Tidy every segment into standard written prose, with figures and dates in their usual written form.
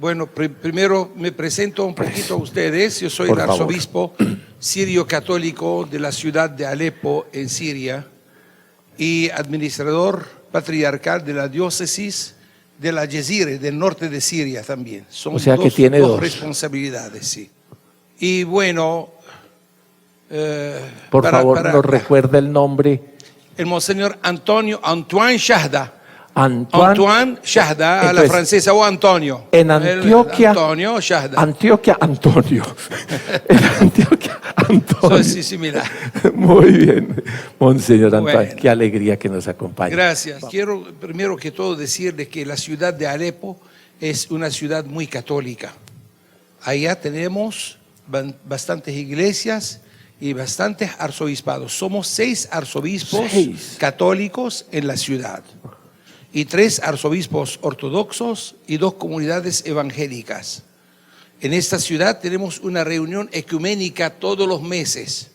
Bueno, primero me presento un poquito a ustedes. Yo soy el arzobispo sirio católico de la ciudad de Alepo, en Siria, y administrador patriarcal de la diócesis de la Jezire, del norte de Siria también. Son o sea que tiene dos responsabilidades, sí. Y bueno, por favor, nos recuerda el nombre. El monseñor Antoine Shahda. Antoine Shahda, entonces, a la francesa, o Antonio. En Antioquia. Antonio Shahda. Antioquia, Antonio. En Antioquia, Antonio. Sí, similar. Muy bien, monseñor Antoine. Bueno. Qué alegría que nos acompañe. Gracias. Quiero primero que todo decirles que la ciudad de Alepo es una ciudad muy católica. Allá tenemos bastantes iglesias y bastantes arzobispados. Somos 6 arzobispos católicos en la ciudad. Y 3 arzobispos ortodoxos y 2 comunidades evangélicas. En esta ciudad tenemos una reunión ecuménica todos los meses.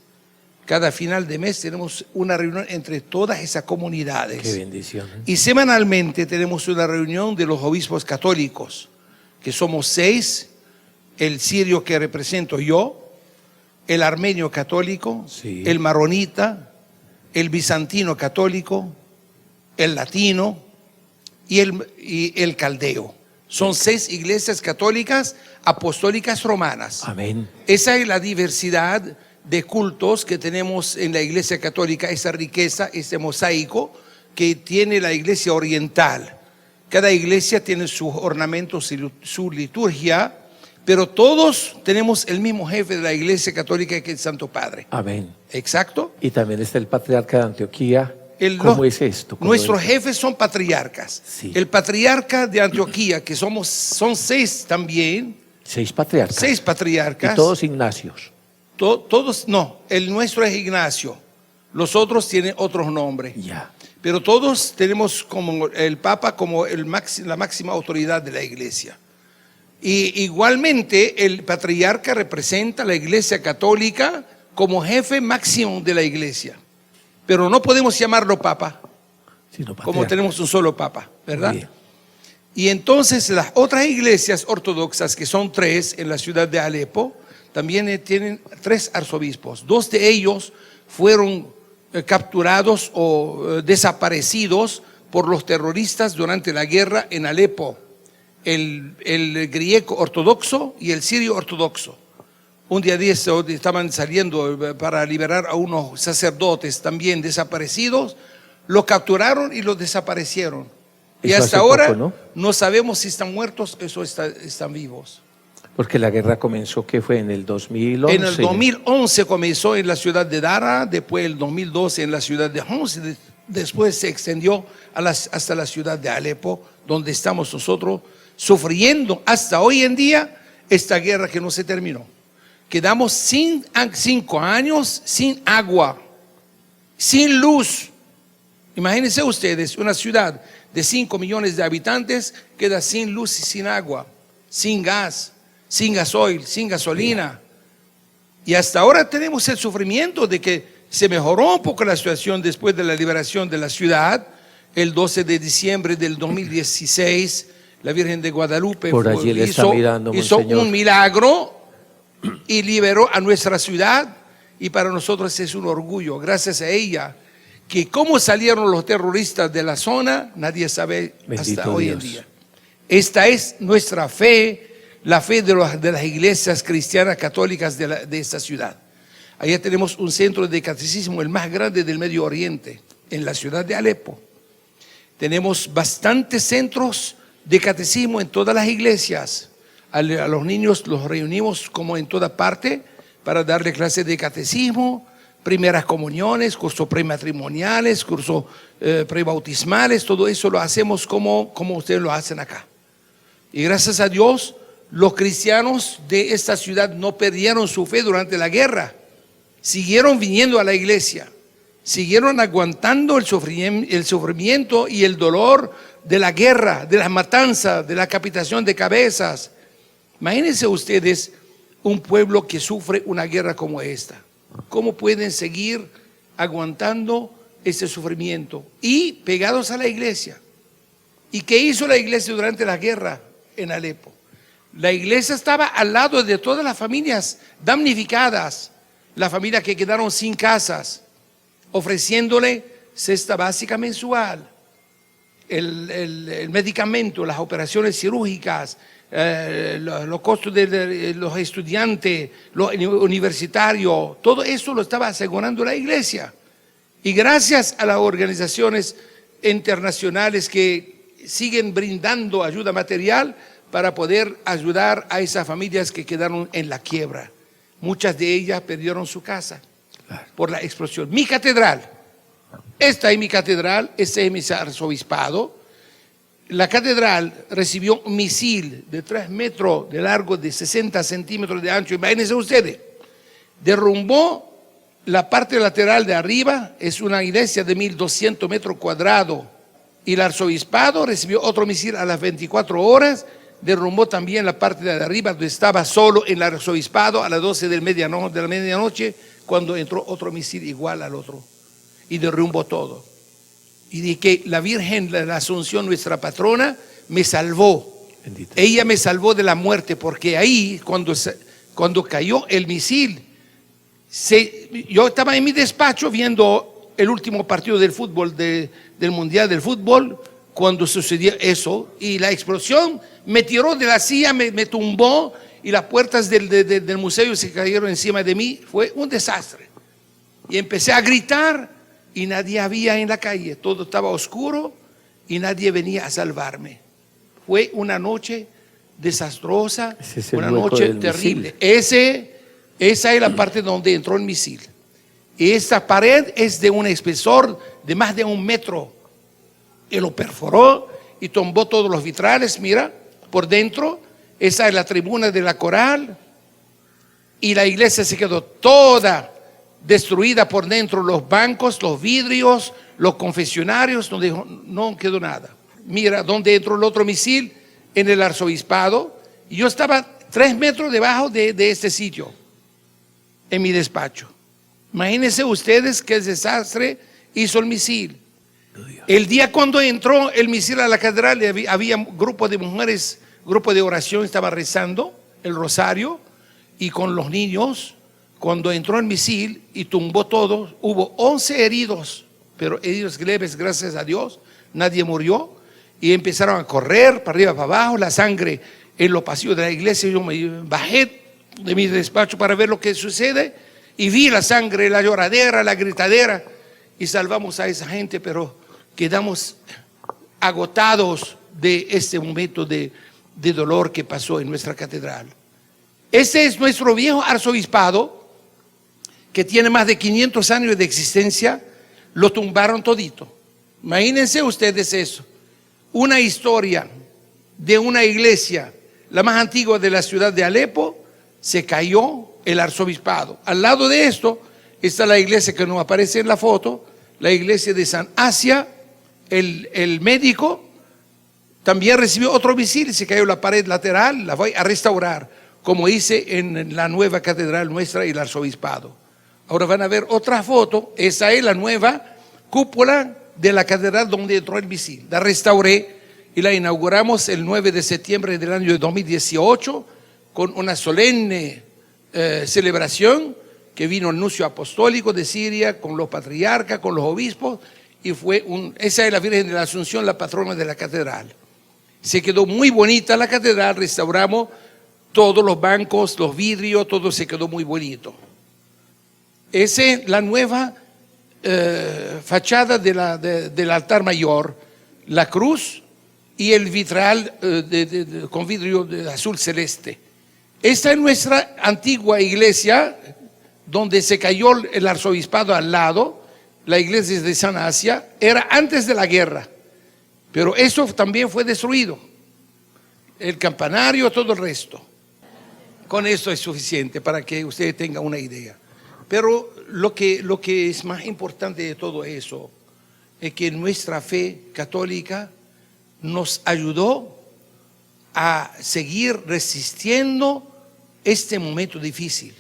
Cada final de mes tenemos una reunión entre todas esas comunidades. Qué bendición. Y semanalmente tenemos una reunión de los obispos católicos, que somos 6, el sirio que represento yo, el armenio católico, sí, el maronita, el bizantino católico, el latino y el caldeo. Son 6 iglesias católicas apostólicas romanas. Amén. Esa es la diversidad de cultos que tenemos en la iglesia católica, esa riqueza, ese mosaico que tiene la iglesia oriental. Cada iglesia tiene sus ornamentos y su liturgia, pero todos tenemos el mismo jefe de la iglesia católica, que es el Santo Padre. Amén. Exacto. Y también está el patriarca de Antioquía. ¿Cómo es esto? Nuestros jefes son patriarcas. Sí. El patriarca de Antioquía, que son 6 también. 6 patriarcas. 6 patriarcas. Y todos Ignacios. Todos, no, el nuestro es Ignacio. Los otros tienen otros nombres. Ya. Pero todos tenemos como el Papa como la máxima autoridad de la iglesia. Y igualmente el patriarca representa a la iglesia católica como jefe máximo de la iglesia. Pero no podemos llamarlo papa, como tenemos un solo papa, ¿verdad? Bien. Y entonces las otras iglesias ortodoxas, que son 3 en la ciudad de Alepo, también tienen 3 arzobispos. 2 de ellos fueron capturados o desaparecidos por los terroristas durante la guerra en Alepo, el griego ortodoxo y el sirio ortodoxo. Un día de eso estaban saliendo para liberar a unos sacerdotes también desaparecidos, los capturaron y los desaparecieron. Y hasta ahora no sabemos si están muertos o están vivos. Porque la guerra comenzó, ¿qué fue? En el 2011. En el 2011 comenzó en la ciudad de Dara, después el 2012 en la ciudad de Homs, después se extendió hasta la ciudad de Alepo, donde estamos nosotros sufriendo hasta hoy en día esta guerra que no se terminó. Quedamos 5 años sin agua, sin luz. Imagínense ustedes, una ciudad de 5 millones de habitantes queda sin luz y sin agua, sin gas, sin gasoil, sin gasolina. Y hasta ahora tenemos el sufrimiento de que se mejoró un poco la situación después de la liberación de la ciudad. El 12 de diciembre del 2016, la Virgen de Guadalupe hizo un milagro y liberó a nuestra ciudad, y para nosotros es un orgullo, gracias a ella, que cómo salieron los terroristas de la zona, nadie sabe. Bendito hasta hoy en día. Esta es nuestra fe, la fe de las iglesias cristianas católicas de esta ciudad. Allá tenemos un centro de catecismo, el más grande del Medio Oriente, en la ciudad de Alepo. Tenemos bastantes centros de catecismo en todas las iglesias. A los niños los reunimos como en toda parte para darle clases de catecismo, primeras comuniones, cursos prematrimoniales, cursos prebautismales, todo eso lo hacemos como ustedes lo hacen acá. Y gracias a Dios, los cristianos de esta ciudad no perdieron su fe durante la guerra. siguieron viniendo a la iglesia, siguieron aguantando el sufrimiento y el dolor de la guerra, de las matanzas, de la capitación de cabezas. Imagínense ustedes un pueblo que sufre una guerra como esta. ¿Cómo pueden seguir aguantando ese sufrimiento y pegados a la iglesia? ¿Y qué hizo la iglesia durante la guerra en Alepo? La iglesia estaba al lado de todas las familias damnificadas, las familias que quedaron sin casas, ofreciéndole cesta básica mensual, el medicamento, las operaciones quirúrgicas, los costos de los estudiantes, los universitarios, todo eso lo estaba asegurando la iglesia. Y gracias a las organizaciones internacionales que siguen brindando ayuda material para poder ayudar a esas familias que quedaron en la quiebra. Muchas de ellas perdieron su casa por la explosión. Mi catedral, esta es mi catedral, este es mi arzobispado. La catedral recibió un misil de 3 metros de largo, de 60 centímetros de ancho. Imagínense ustedes, derrumbó la parte lateral de arriba, es una iglesia de 1.200 metros cuadrados. Y el arzobispado recibió otro misil a las 24 horas, derrumbó también la parte de arriba, donde estaba solo en el arzobispado a las 12 de la medianoche, cuando entró otro misil igual al otro y derrumbó todo. Y de que la Virgen de la Asunción, nuestra patrona, me salvó. Bendita. Ella me salvó de la muerte, porque ahí, cuando cayó el misil, yo estaba en mi despacho viendo el último partido del fútbol, del Mundial del Fútbol, cuando sucedió eso, y la explosión me tiró de la silla, me tumbó, y las puertas del museo se cayeron encima de mí. Fue un desastre. Y empecé a gritar, y nadie había en la calle, todo estaba oscuro, y nadie venía a salvarme. Fue una noche desastrosa, una noche terrible. Esa es la parte donde entró el misil. Y esta pared es de un espesor de más de 1 metro. Él lo perforó y tumbó todos los vitrales, mira, por dentro. Esa es la tribuna de la coral. Y la iglesia se quedó toda destruida por dentro, los bancos, los vidrios, los confesionarios, donde no quedó nada. Mira, donde entró el otro misil, en el arzobispado. Y yo estaba 3 metros debajo de este sitio, en mi despacho. Imagínense ustedes qué desastre hizo el misil. El día cuando entró el misil a la catedral, había un grupo de mujeres, grupo de oración, estaba rezando el rosario, y con los niños, cuando entró el misil y tumbó todo, hubo 11 heridos, pero heridos leves, gracias a Dios, nadie murió, y empezaron a correr para arriba, para abajo, la sangre en los pasillos de la iglesia. Yo me bajé de mi despacho para ver lo que sucede, y vi la sangre, la lloradera, la gritadera, y salvamos a esa gente, pero quedamos agotados de este momento de dolor que pasó en nuestra catedral. Este es nuestro viejo arzobispado, que tiene más de 500 años de existencia. Lo tumbaron todito. Imagínense ustedes eso. Una historia de una iglesia, la más antigua de la ciudad de Alepo, se cayó el arzobispado. Al lado de esto está la iglesia que no aparece en la foto, la iglesia de San Asia. El médico también recibió otro misil y se cayó la pared lateral. La voy a restaurar, como hice en la nueva catedral nuestra y el arzobispado. Ahora van a ver otra foto. Esa es la nueva cúpula de la catedral donde entró el misil. La restauré y la inauguramos el 9 de septiembre del año 2018 con una solemne celebración, que vino el nuncio apostólico de Siria con los patriarcas, con los obispos, y esa es la Virgen de la Asunción, la patrona de la catedral. Se quedó muy bonita la catedral, restauramos todos los bancos, los vidrios, todo se quedó muy bonito. Esa es la nueva fachada del altar mayor, la cruz y el vitral con vidrio de azul celeste. Esta es nuestra antigua iglesia, donde se cayó el arzobispado al lado. La iglesia de San Asia era antes de la guerra, pero eso también fue destruido. El campanario, todo el resto. Con esto es suficiente para que ustedes tengan una idea. Pero lo que es más importante de todo eso es que nuestra fe católica nos ayudó a seguir resistiendo este momento difícil.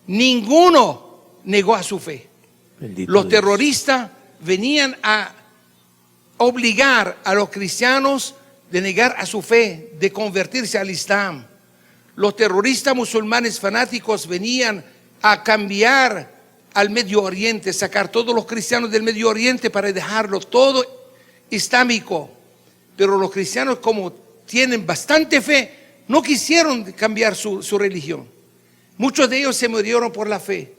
Ninguno negó a su fe. Bendito Los Dios. terroristas venían a obligar a los cristianos de negar a su fe, de convertirse al Islam. Los terroristas musulmanes fanáticos venían a cambiar al Medio Oriente, sacar todos los cristianos del Medio Oriente para dejarlo todo islámico. Pero los cristianos, como tienen bastante fe, no quisieron cambiar su religión. Muchos de ellos se murieron por la fe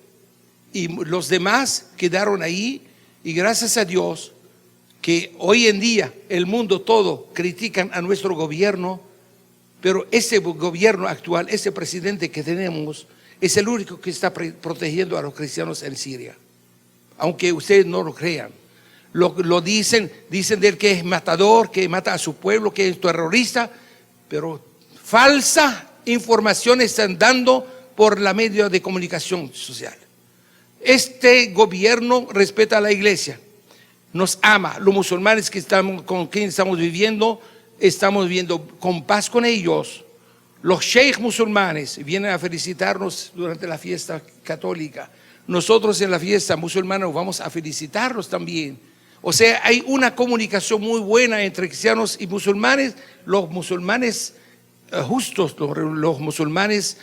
y los demás quedaron ahí, y gracias a Dios que hoy en día el mundo todo critican a nuestro gobierno, pero ese gobierno actual, ese presidente que tenemos, es el único que está protegiendo a los cristianos en Siria. Aunque ustedes no lo crean. Lo dicen de él que es matador, que mata a su pueblo, que es terrorista, pero falsa información están dando por la medio de comunicación social. Este gobierno respeta a la iglesia, nos ama. Los musulmanes con quien estamos viviendo con paz con ellos. Los sheikh musulmanes vienen a felicitarnos durante la fiesta católica. Nosotros en la fiesta musulmana vamos a felicitarlos también. O sea, hay una comunicación muy buena entre cristianos y musulmanes. Los musulmanes justos, los musulmanes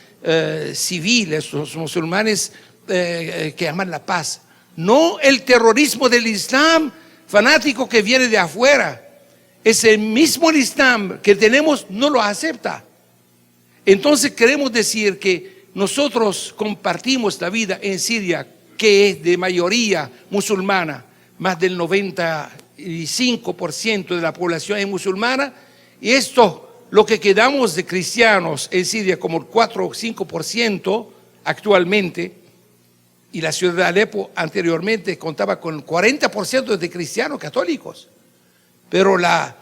civiles, los musulmanes que aman la paz. No el terrorismo del Islam fanático que viene de afuera. Ese mismo Islam que tenemos no lo acepta. Entonces queremos decir que nosotros compartimos la vida en Siria, que es de mayoría musulmana, más del 95% de la población es musulmana, y esto, lo que quedamos de cristianos en Siria, como el 4 o 5% actualmente, y la ciudad de Alepo anteriormente contaba con 40% de cristianos católicos. Pero la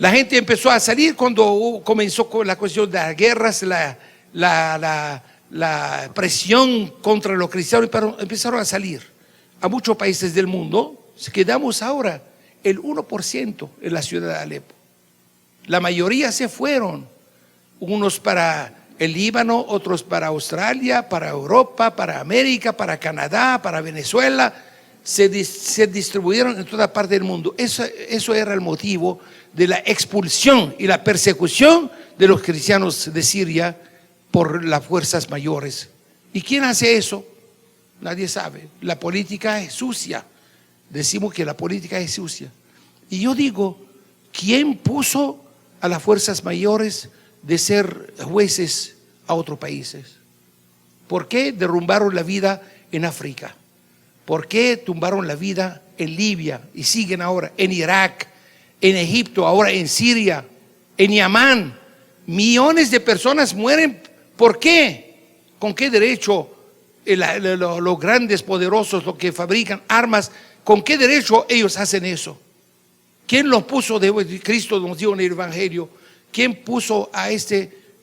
gente empezó a salir cuando comenzó con la cuestión de las guerras, la presión contra los cristianos, empezaron a salir a muchos países del mundo. Quedamos ahora el 1% en la ciudad de Alepo. La mayoría se fueron, unos para el Líbano, otros para Australia, para Europa, para América, para Canadá, para Venezuela. Se distribuyeron en toda parte del mundo. Eso era el motivo de la expulsión y la persecución de los cristianos de Siria por las fuerzas mayores. ¿Y quién hace eso? Nadie sabe. La política es sucia. Decimos que la política es sucia. Y yo digo, ¿quién puso a las fuerzas mayores de ser jueces a otros países? ¿Por qué derrumbaron la vida en África? ¿Por qué tumbaron la vida en Libia y siguen ahora en Irak, en Egipto, ahora en Siria, en Yemen? Millones de personas mueren. ¿Por qué? ¿Con qué derecho los grandes poderosos, los que fabrican armas, con qué derecho ellos hacen eso? ¿Quién los puso? Cristo nos dio en el Evangelio. ¿Quién puso a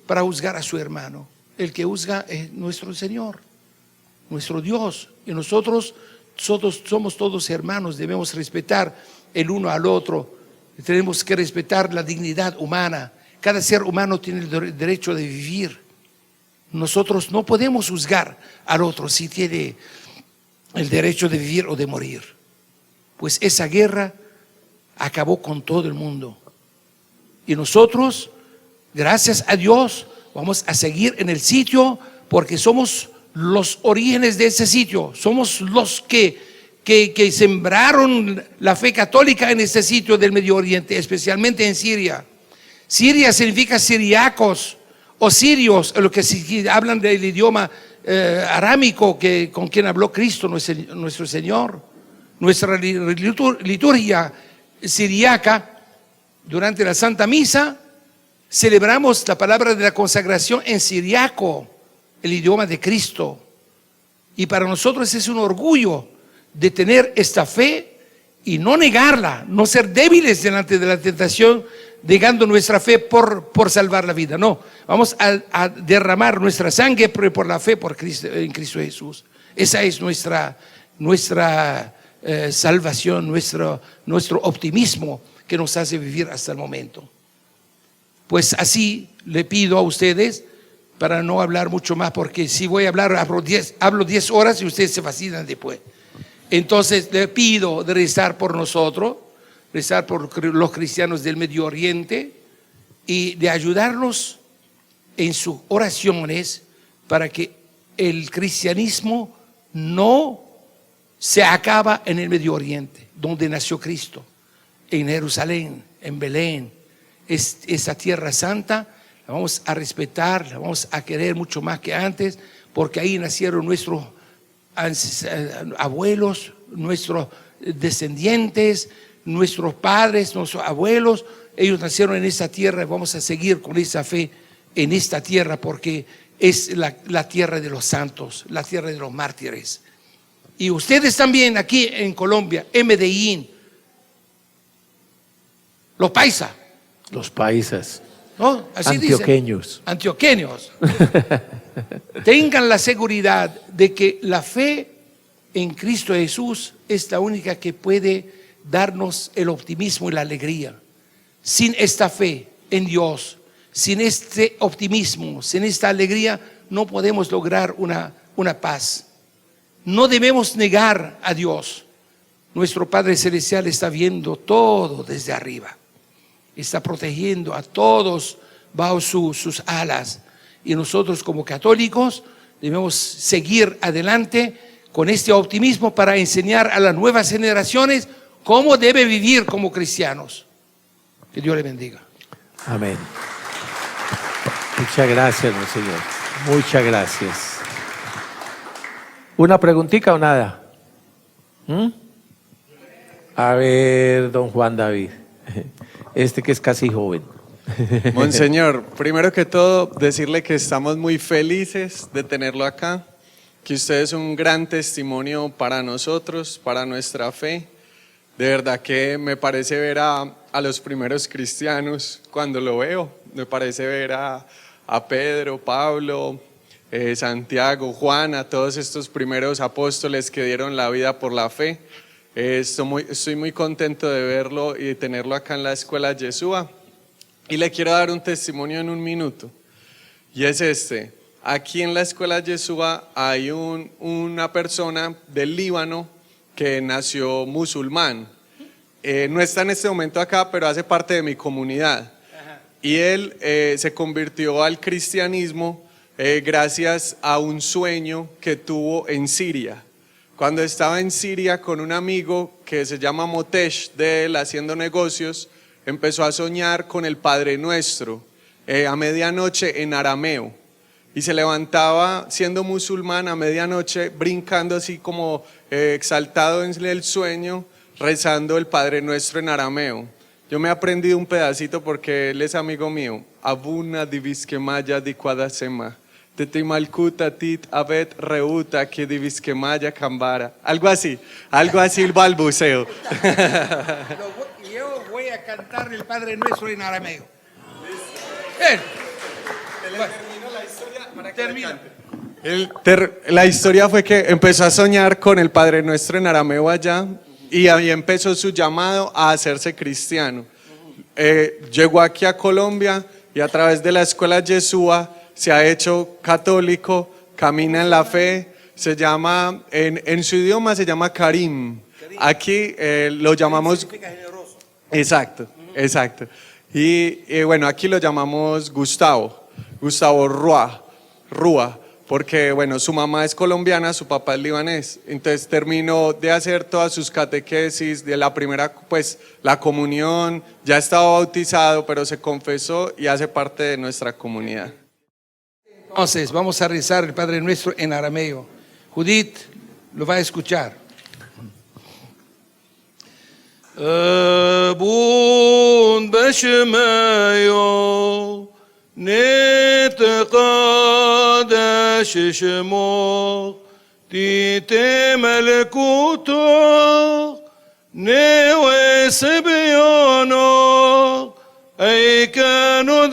para juzgar a su hermano? El que juzga es nuestro Señor, nuestro Dios. Y nosotros somos todos hermanos, debemos respetar el uno al otro. Tenemos que respetar la dignidad humana. Cada ser humano tiene el derecho de vivir. Nosotros no podemos juzgar al otro si tiene el derecho de vivir o de morir. Pues esa guerra acabó con todo el mundo. Y nosotros, gracias a Dios, vamos a seguir en el sitio porque somos los orígenes de ese sitio. Somos los que sembraron la fe católica en ese sitio del Medio Oriente, especialmente en Siria. Siria significa siriacos o sirios, los que hablan del idioma arámico con quien habló Cristo, nuestro Señor. Nuestra liturgia siriaca, durante la Santa Misa, celebramos la palabra de la consagración en siriaco, el idioma de Cristo. Y para nosotros es un orgullo de tener esta fe y no negarla, no ser débiles delante de la tentación negando nuestra fe por salvar la vida. No, vamos a derramar nuestra sangre por la fe en Cristo Jesús. Esa es nuestra salvación, nuestro optimismo que nos hace vivir hasta el momento. Pues así le pido a ustedes, para no hablar mucho más, porque si voy a hablar, hablo 10 horas y ustedes se fascinan después. Entonces le pido de rezar por nosotros, rezar por los cristianos del Medio Oriente y de ayudarnos en sus oraciones para que el cristianismo no se acaba en el Medio Oriente, donde nació Cristo, en Jerusalén, en Belén. Esa tierra santa la vamos a respetar, la vamos a querer mucho más que antes, porque ahí nacieron nuestros abuelos, nuestros descendientes, nuestros padres, nuestros abuelos. Ellos nacieron en esa tierra y vamos a seguir con esa fe en esta tierra, porque es la tierra de los santos, la tierra de los mártires. Y ustedes también aquí en Colombia, en Medellín, los paisas. Los paisas. ¿No? Así antioqueños. Dicen, antioqueños. Tengan la seguridad de que la fe en Cristo Jesús es la única que puede darnos el optimismo y la alegría. Sin esta fe en Dios, sin este optimismo, sin esta alegría, no podemos lograr una paz. No debemos negar a Dios. Nuestro Padre Celestial está viendo todo desde arriba. Está protegiendo a todos bajo sus alas. Y nosotros como católicos debemos seguir adelante con este optimismo para enseñar a las nuevas generaciones cómo debe vivir como cristianos. Que Dios le bendiga. Amén. Muchas gracias, Monseñor. Muchas gracias. ¿Una preguntita o nada? A ver, don Juan David. Este que es casi joven. Monseñor, primero que todo, decirle que estamos muy felices de tenerlo acá, que usted es un gran testimonio para nosotros, para nuestra fe. De verdad que me parece ver a los primeros cristianos cuando lo veo. Me parece ver a Pedro, Pablo, Santiago, Juan, a todos estos primeros apóstoles que dieron la vida por la fe. Estoy muy contento de verlo y de tenerlo acá en la Escuela Yeshua. Y le quiero dar un testimonio en un minuto. Y es este. Aquí en la Escuela Yeshua hay una persona del Líbano que nació musulmán. No está en este momento acá, pero hace parte de mi comunidad. Y él se convirtió al cristianismo gracias a un sueño que tuvo en Siria. Cuando estaba en Siria con un amigo que se llama Motesh, de él haciendo negocios, empezó a soñar con el Padre Nuestro a medianoche en arameo. Y se levantaba siendo musulmán a medianoche, brincando así como exaltado en el sueño, rezando el Padre Nuestro en arameo. Yo me he aprendido un pedacito porque él es amigo mío. Abuna diviskemaya di cuadasema. Tetimalkuta tit abet reuta que diviskemaya cambara. Algo así el balbuceo. Yo voy a cantar el Padre Nuestro en arameo. Termina. La historia fue que empezó a soñar con el Padre Nuestro en arameo allá y ahí empezó su llamado a hacerse cristiano. Llegó aquí a Colombia y a través de la Escuela Yeshua se ha hecho católico, camina en la fe, se llama, en su idioma se llama Karim. Aquí lo llamamos... Significa generoso. Exacto. Y bueno, aquí lo llamamos Gustavo Rúa, porque bueno, su mamá es colombiana, su papá es libanés. Entonces terminó de hacer todas sus catequesis, de la primera, pues la comunión, ya estaba bautizado, pero se confesó y hace parte de nuestra comunidad. Entonces, vamos a rezar el Padre Nuestro en arameo. Judith lo va a escuchar. Abun bashmayo نتقادش شمو تيتي ملكوتو نوي سبيانو أي كانوا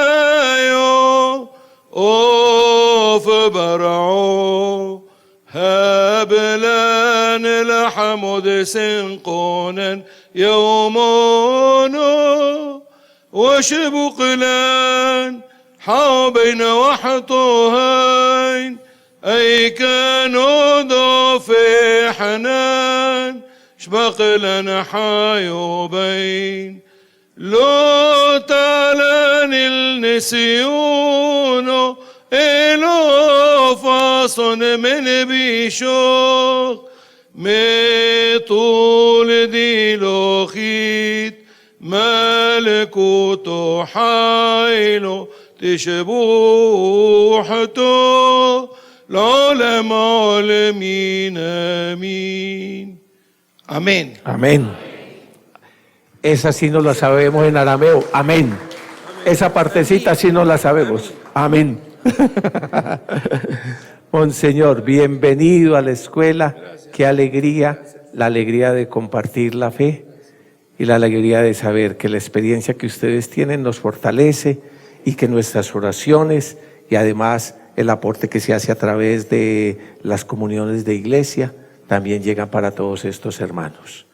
دبشمايو أوف برعو هابلان لحمد سنقونا يومون وشبقلان حابين وحطوهين أي كانوا ضوفي حنان شبقلن حايوبين لو تعلن النسيون إلو فاصن من بيشوخ مطول دي لوخيت ملكوتو حايلو تشبوحتو العالم عالمين آمين. Amén. Amén. Esa sí no la sabemos en arameo. Amén. Esa partecita sí no la sabemos. Amén. Monseñor, bienvenido a la escuela. Qué alegría, la alegría de compartir la fe y la alegría de saber que la experiencia que ustedes tienen nos fortalece y que nuestras oraciones y además el aporte que se hace a través de las comuniones de iglesia también llegan para todos estos hermanos.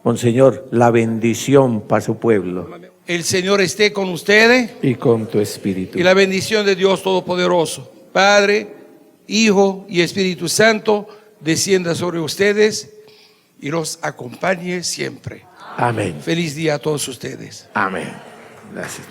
Monseñor, la bendición para su pueblo. El Señor esté con ustedes Y con tu espíritu. y la bendición de Dios Todopoderoso, Padre, Hijo y Espíritu Santo, descienda sobre ustedes y los acompañe siempre. Amén. Feliz día a todos ustedes. Amén. Gracias.